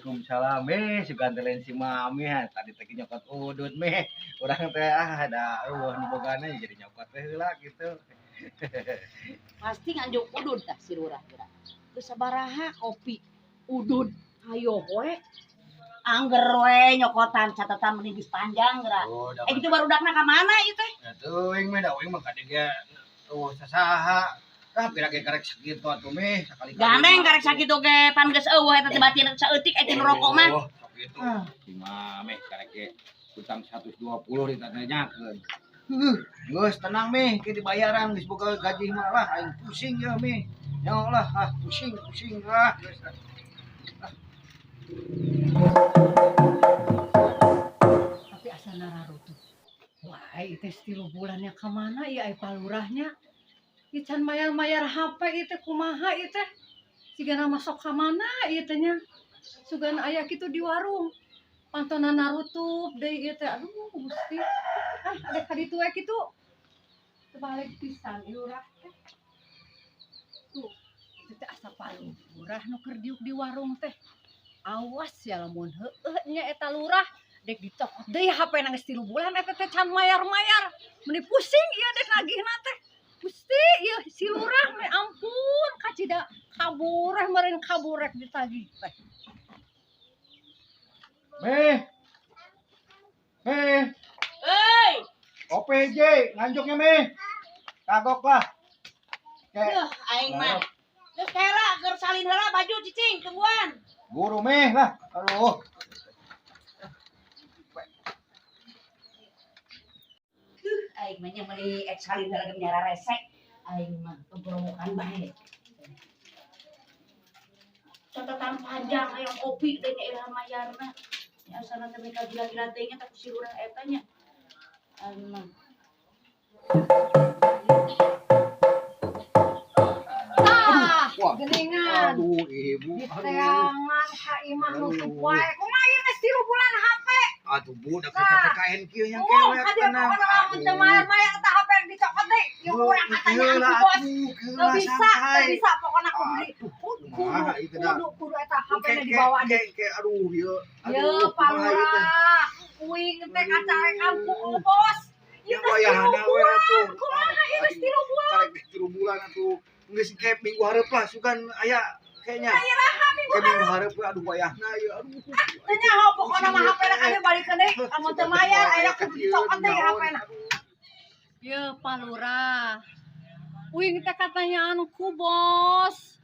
Waalaikumsalam suka antelin si mami tadi teh nyokot udut urang teh ada nu bogana jadi nyokot heula gitu. Pasti nganjuk udud dah si Lurah geura. Terus sabaraha kopi udud hayo we. Angger we nyokotan catatan meningis panjang geura. Gitu barudakna ka mana ieu teh? Atuh euing mah da euing mah kade ge sasaha. Tapi lagi karek sakitu atuh sakali-kali. Gandeng karek sakitu ge pan geus eueuh eta teh batin saeutik aya tinu rokok mah. Oh, sakitu. Di mah karek ge utang 120 ditanyakeun. Geus tenang ke dibayaran geus boga gaji mah lah aing pusing ya Nyaho lah pusing lah. Tapi asa nararutuh. Wah, itu 3 bulannya ke mana ya ai palurahnya? Ieu can mayar-mayar HP itu kumaha ieu teh? Sigana masuk ka mana ieu teh nya? Sugan aya kitu di warung. Pantona narutup deui ieu teh. Aduh, Gusti. Ada ka ditu we kitu. Tebalik pisan ieu urang teh. Tuh, itu teh asa palurah nu keur diuk di warung teh. Awas ya lamun heueuh nya eta lurah. Dek ditokot deui HP na geus 3 bulan eta teh can mayar-mayar. Meni pusing ieu dek nagihna teh. Gusti ieu si lurah me ampun kacida kabureh meureun kaburek ditagih teh. Euy, OPJ nganjuknya kagok lah. duh aing mah. Geus kera keur salin heula baju cicing tungguan. Guru lah. Aduh. Aing mah nya meuli ek salin heula ge nyara resek. Aing mah pempromokan bae. Catatan panjang aya kopi teh nya Ilham mayarna. Nya asana teh mereka gila-gila teh nya tak si urang eta nya. Aing mah. Wah. Geningan. Aduh, ibu. Diteangan ka imah nutup wae. Kumaha ieu teh 3 bulan HP? Aduh, bu, da PPKN kieu nya kewek Hadir pokona lamun teu mayar-mayar teh HP dicokot deui. Ieu urang katanya aku bos. Teu bisa pokona kudu eta HP na dibawa deui. Aduh, ieu. Ieu palurah. Uing teh kacarekan ku bos. Ya wayahna we atuh. Kumaha ieu geus 3 bulan? Karek 3 bulan atuh. Geus kayak minggu hareup lah sugan aya kayaknya. Sairaha minggu Minggu hareup aduh wayahna ieu aduh. teu nyaho pokona mah HP na kade balikeun deui. Amun teu mayar aya kudu dicokot deui HP na. Ieu palurah. Uing teh katanyaan ku bos.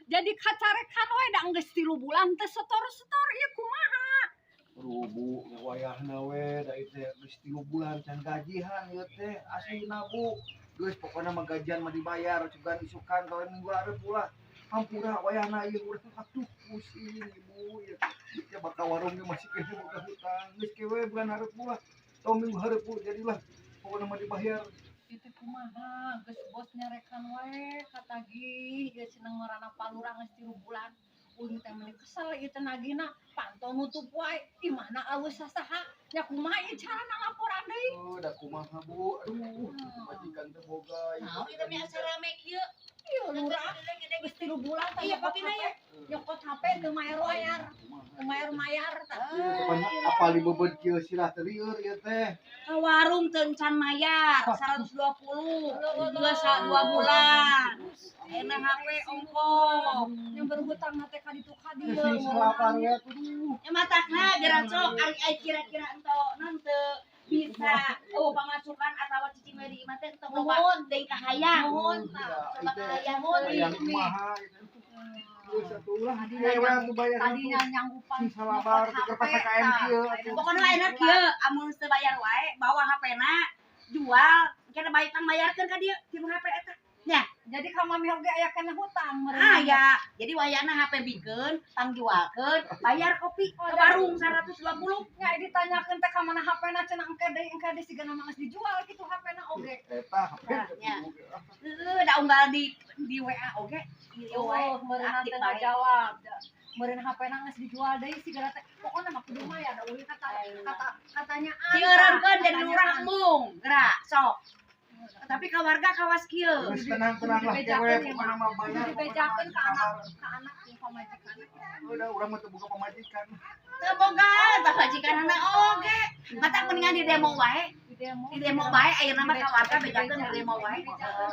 Jadi kacarekan we da geus 3 bulan teh setor-setor ieu kumaha? Aduh bu, wayahna we da itu geus 3 bulan can gajihan ieu teh aslina bu. Geus pokona mah gajian mah dibayar cugan isukan kalau minggu hareup ulah. Hampura wayahna ieu urang atuh pusing ibu ieu. Ya bakal warungnya masih kene boga hutang. Geus kewe bulan hareup ulah. Tahu minggu hareup jadilah pokona mah dibayar. Itu kumaha geus bos nyarekan we katagih ieu cenah ngaranna palurah geus 3 bulan. Uing teh meuli kesel ieu teh nagihna pantau nutup wae. Imahna alus sasaha? Nya kumaha ieu carana laporan deui? Oh, da kumaha bu. Aduh, majikan teh boga. Naon ieu teh asa rame kieu? Ieu lurah geus 3 bulan teh Iya papina ya. nyokot HP teu mayar-mayar. Teu mayar-mayar tah. Apa libebet kieu silah teu lieur ieu teh. Ka warung teu can mayar 120. 2 bulan. Enak HP ongkos. Yang berhutang teh ka ditu ka dieu. Geus lapar we atuh. Ya matakna geura sok ari aya kira-kira ento non teu bisa pemasukan atawa cicing we di imah teh teu loba deui kahayang. Mohon coba kahayang Yang kumaha itu. Geus atuh lah. Kewe atuh bayar Tadinya nyanggupan salabar teh PPKM kieu atuh. Pokona enak kieu amun teu bayar wae bawa HP-na jual kena bayarkeun ka dieu tilu HP eta. Nya, jadi ka mami oge aya kena hutang meureun. ya. Jadi wayahna HP bikeun, pangjualkeun, bayar kopi ke warung 120. Nya ditanyakeun teh ka mana HP-na cenah engke deui sigana mah geus dijual kitu HP-na oge. Eta HP. Ya. Da unggal di WA oge. Ieu wae meureun teh ngajawab. Meureun HP-na geus dijual deui sigana teh pokona mah kudu mah ya da ulah katanya Dieureunkeun jadi lurah embung, geura sok. Kata Tapi ke warga kawas kieu. Terus tenang-tenang lah kewe pokoknya mah bayar. Dibejakeun ka anak jeung pamajikan. Udah urang mah teu boga pamajikan. Teu boga pamajikanana oge. Mata mendingan di demo wae. Di demo bae ayeuna mah ka warga bejakeun di demo wae.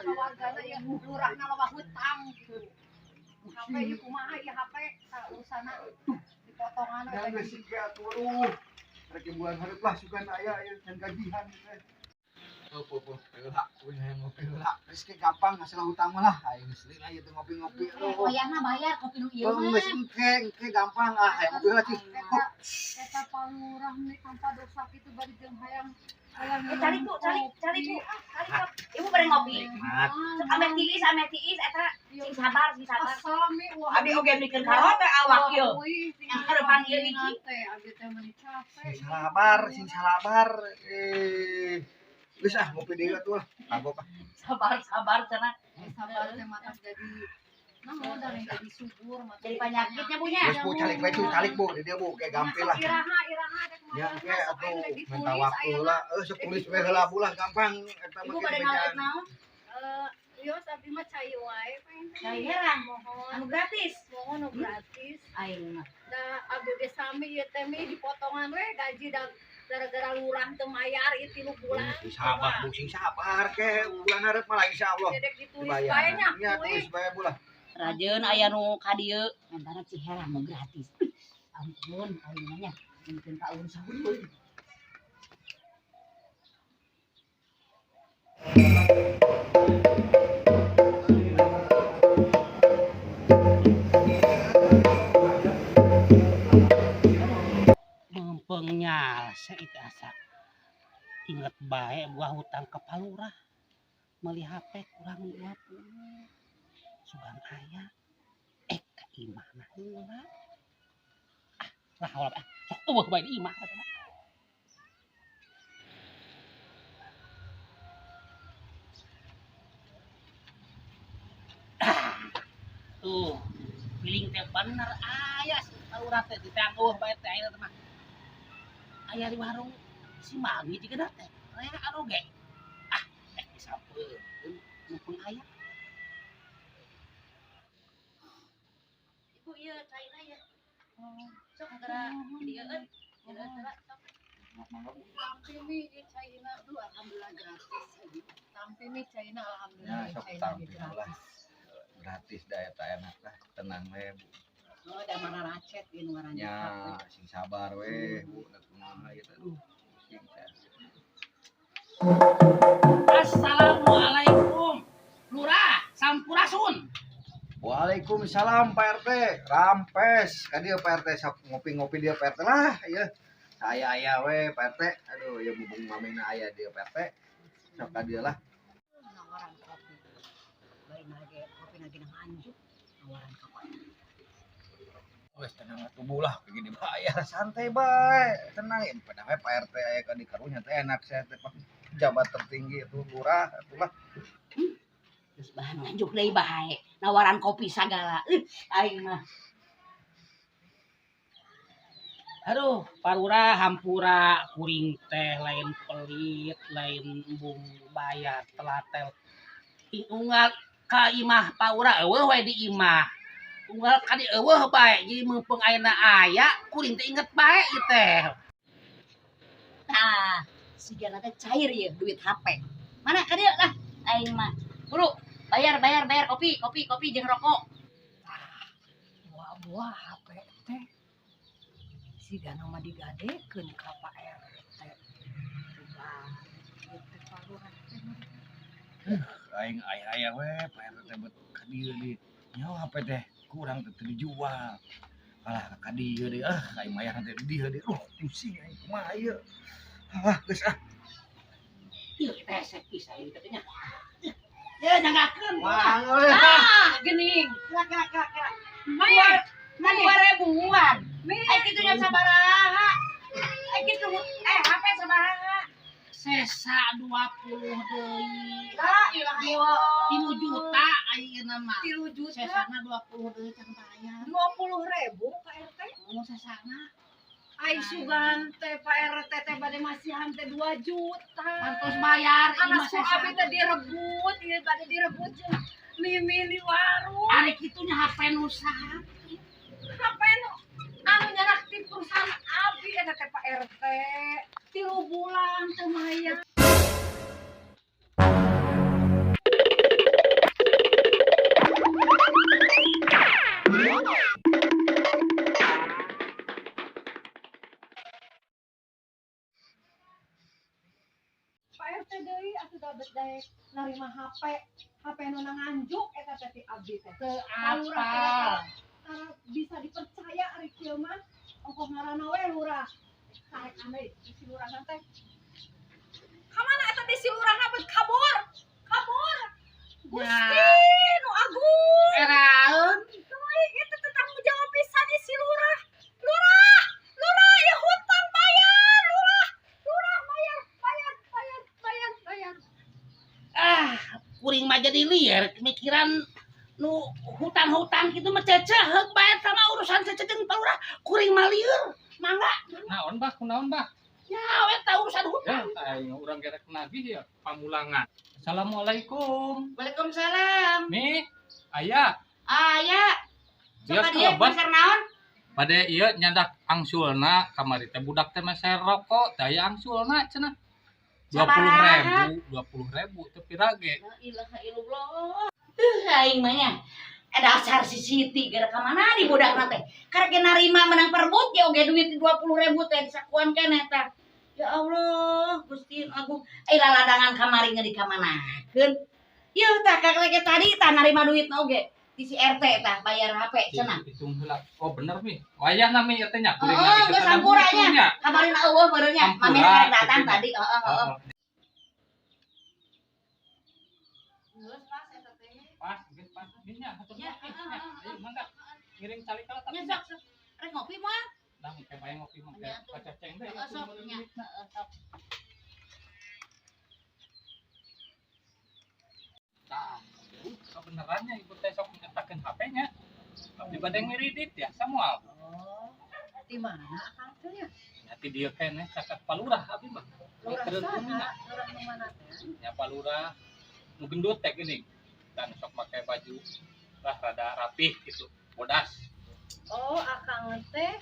Wargana yang lurahna loba hutang gitu. HP ieu kumaha ieu HP urusana dipotongan Dan geus siga atuh. Rek bulan hareup lah sugan aya can gajihan teh. Oh, heula kuing hayang ngopi heula. Geus ge gampang masalah hutang mah lah. Aing geus lila ieu teh ngopi-ngopi. Wayahna bayar kopi nu ieu mah. Geus engke gampang hayang ngopi heula cih. eta palurah nih tanpa dosa kitu bari jeung hayang Cari ku. Ibu bari ngopi. Mat. Ame tiis eta sing sabar. Asami Abi oge mikir karot teh awak ieu. Yang hareupan ieu hiji. abi teh meuni capek. Sing salabar. Geus ngopi deui atuh lah. Kagok ah. Sabar cenah. Sabar teh mata jadi namun dari jadi subur mata Jadi penyakitnya punya. Geus Bu calik Bu di dia Bu kayak gampil lah. iraha dek Ya engke atuh minta waktu lah. Sok tulis we heula Bu lah gampang eta Ibu mah pada ngalit naon? Yos abi mah cai wae pengen Cai heran. mohon Anu gratis. mohon nu gratis Aing mah. da abi ge sami ieu teh mi dipotongan we gaji da gara-gara lurah teu mayar ieu 3 bulan Sabar Bu sing sabar ke bulan hareup mah insyaallah dedek ditulis dibayar. bae nya Nya tulis bae Bu lah. Rajeun aya nu ka dieu antara Ciherang nu gratis. Ampun aing mah nya mungkin ka urus saeureum. Mempengnyal itu asa inget bae buah hutang ke palurah meuli HP kurang 20 sugan aya ka imah na heula lah hola sok eueuh bae di imah katana tuh piling teh bener aya palurah teh ditang eueuh bae teh aya mah aya di warung si Mami juga teh aya aroge disampeun mumpung aya Ibu ieu caina ya. Sok antara dieun. tampi mi di China tuh alhamdulillah gratis tampi mi China alhamdulillah Ya sok China tampil gratis lah. Gratis da eta enak lah tenang we Bu. Oh, da mana racet ieu nu ngaranna. Nya sing sabar we Bu da kumaha ieu teh. Sing Assalamualaikum Lurah Sampurasun. Waalaikumsalam Pak RT. Rampes. Ka dieu Pak RT sok ngopi-ngopi dia Pak RT lah ieu. Saya aya we Pak RT. Aduh ya bubung mamina aya dia Pak RT. Sok ka dieu lah. Nawaran kopi. Bari lagi kopi lagi nang anjuk. Nawaran kopi. Wes tenang atuh Bu lah begini dibayar santai bae. Tenang ya padahal we Pak RT aya ka di karunya teh enak saya teh pejabat tertinggi itu lurah atulah. Terus bahan nganjuk deui bae. Nawaran kopi sagala. Aing mah. Aduh palurah hampura kuring teh lain pelit lain embung bayar telatel unggal ka imah palurah eueuh we di imah unggal ka di eueuh bae jadi mumpung ayeuna aya kuring teh inget bae ieu teh Nah, sigana teh cair ya duit HP. Mana ka dieu lah aing mah. Buru, bayar kopi jeung rokok. buah HP teh si dana mah digadekeun ka Pak RT Wah, teh palurah teh Aing aya we Pak RT teh bet ka dieu di nyawa HP teh kurang teh dijual. Kalah ka dieu deui aing mayar teh di dieu deui. Pusing aing kumaha ieu. Geus ieu teh sepisa ieu teh nya ya nyanggakeun Wah, euy. gening Kira. Maya, Nah, 2000-an. Ai kitu nya sabaraha? Ai kitu HP sabaraha? sesa 20 deui La ilaha illallah. 3 juta ayeuna mah 3 juta sesana 20 deui can bayar 20.000 Pak RT mau sesana Ai sugan teh Pak RT teh bade masihan teh 2 juta. Mantos bayar Anak mah ku abi teh direbut, ieu bade direbut jeung mimi di warung. ari kitunya HP nu saha Apa nu anu nyarak ti perusahaan abi eta teh Pak RT. 3 bulan teh maya. Pak RT deui atuh dados daek narima HP nu nanganjuk eta teh ti abdi teh. ke Lurah apa teh bisa dipercaya ari kieu mah. Ongkoh ngaranna we lurah. Karek ane di si lurah teh. Kamana eta di si lurah beut kabur? Kabur. Gusti nu agung. eraeun Teuing itu teh tanggung jawab pisan di si lurah. Lurah, lurah ieu hutang bayar, lurah. Lurah bayar. kuring mah jadi liar pemikiran nu hutang-hutang gitu mah ceceheuk bae sama urusan ceceng palurah kuring mah lieur mangga Naon bah, kunaon bah? ya eta urusan Ya, hutang aing urang gerek nagih ya pamulangan. Assalamualaikum. Waalaikumsalam. Mi, aya. Aya. Dia Coba dia kelebat. pasar naon? Bade ieu nyandak angsulna kamari teh budak teh mah rokok, daya angsulna cenah. 20.000 teu pirage. La ilaha illallah. Aing mah nya. Dasar si Siti gara ka mana di budakna teh. Karek narima menang perebut ge oge duit 20.000 teh disakuan keneh tah. Ya Allah, Gusti Agung. Laladangan kamari ngeudi ka manakeun. Ieu tah kakek tadi tah narima duit oge di si RT tah bayar HP cenah. Hitung heula. Oh bener mi. Wayah nami ieu teh nya kuring Oh, nagih geus teh sampuranya. Kamarina eueuh beureunya. Sampura, Mami karek datang gitu. tadi. Heeh. Pas, geus pas. Nya hatur Ya, ngopi. Nya, ayo mangga. Ngiring cali kala Nya tapi. sok. Rek ngopi moal. Dah kayak bayang ngopi mah Ya, kayak tuh. pacaceng teh. Heeh, sok nya. Heeh, sok. Nah, kebenarannya ibu teh sok nyetakeun HP-nya. Tapi bade ngiridit ya semua. Oh, di mana akang teh nya? Nyati dia keneh caket palurah abi mah. Lurah Terus sana, lurah nu mana teh? nya palurah nu gendut teh geuning. Dan sok make baju lah rada rapih gitu. Bodas. Oh, akang teh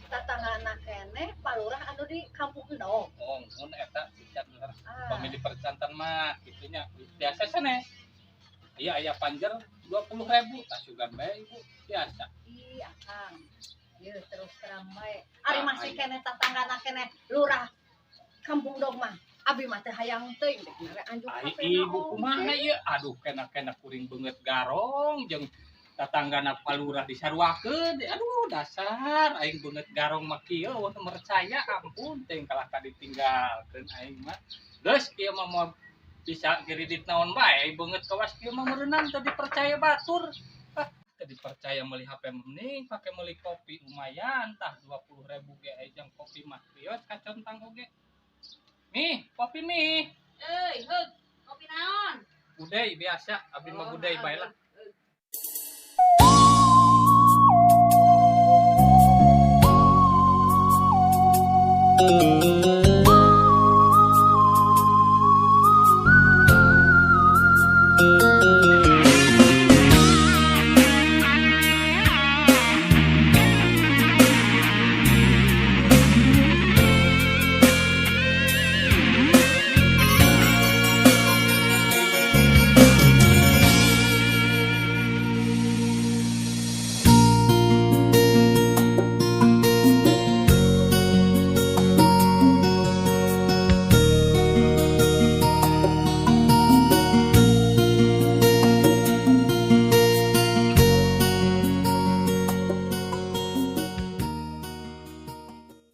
tatanganna keneh palurah anu di Kampung Endog. Oh, mun eta bicara bener. Ah. Pami di percantan mah gitunya. Biasa sana. Iya aya panjer 20.000 tah sugan bae ibu biasa. Ih, akang. Ieu terus terang bae. Ari masih keneh tatanganna keneh lurah Kampung Endog mah. Abi mah teh hayang teuing dek nare anjuk Ai HP ibu kumaha ieu? Aduh kena kuring beungeut garong jeung tatanggana palurah disaruakeun. Aduh dasar aing beungeut garong mah kieu wah mercaya ampun teh kalah ka ditinggalkeun aing mah. Geus kieu mah moal bisa giridit naon bae aing beungeut kawas kieu mah meureunang teu dipercaya batur. Teu dipercaya meuli HP mending pake meuli kopi lumayan tah 20.000 ge ejang kopi mah kios kacontang oge. Nih, kopi nih. Euy, heug, kopi naon? Budai biasa, abdi mah budai bae lah. Heeh.